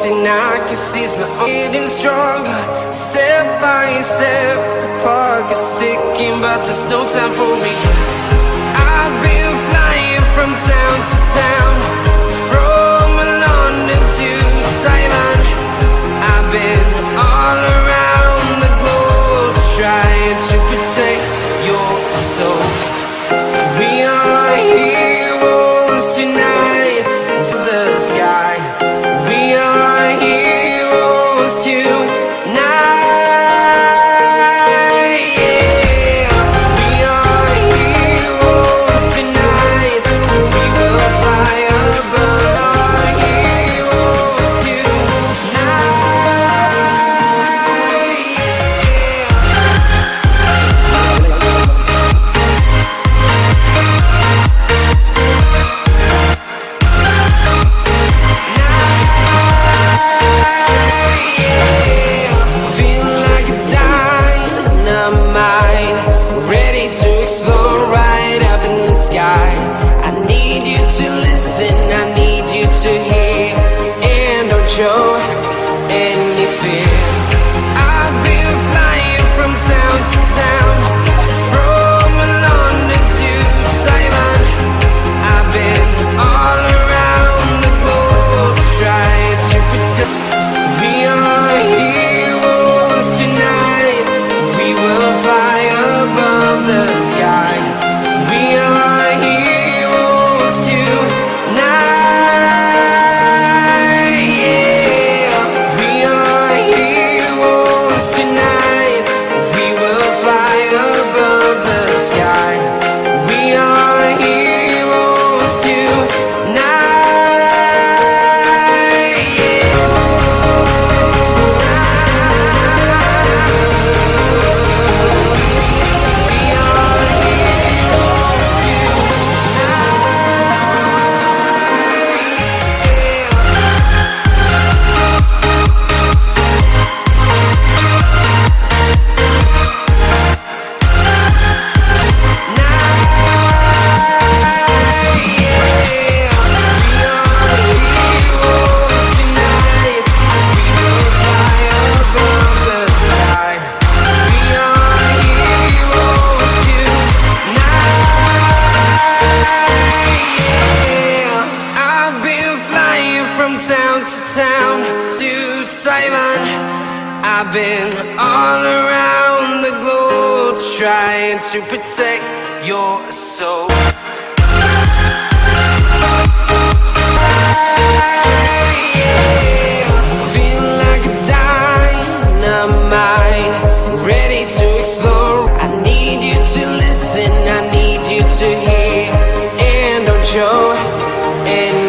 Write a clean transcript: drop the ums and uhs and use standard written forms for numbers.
thing I can see is my getting stronger. Step by step, the clock is ticking, but there's no time for regrets. I've been flying from town to town, from London to Taiwan. I've been all around the globe, trying to protect your soul. We are heroes tonight, the sky. We are heroes tonight. Yeah. We are heroes tonight. We will fly above. Our heroes tonight. Feel like a dynamite, ready to explode right up in the sky. I need you to listen, I need you to hear, and don't show any fear. I've been flying from town to town, from London to Taiwan. I've been all around the globe, trying to protect. We are heroes tonight. We will fly above the sky. We are heroes tonight. Yeah. We are heroes tonight. We will fly above the sky. We are heroes tonight. From town to town to Taiwan. I've been all around the globe, trying to protect your soul. Yeah. Feel like a dynamite, ready to explode. I need you to listen, I need you to hear, and don't show any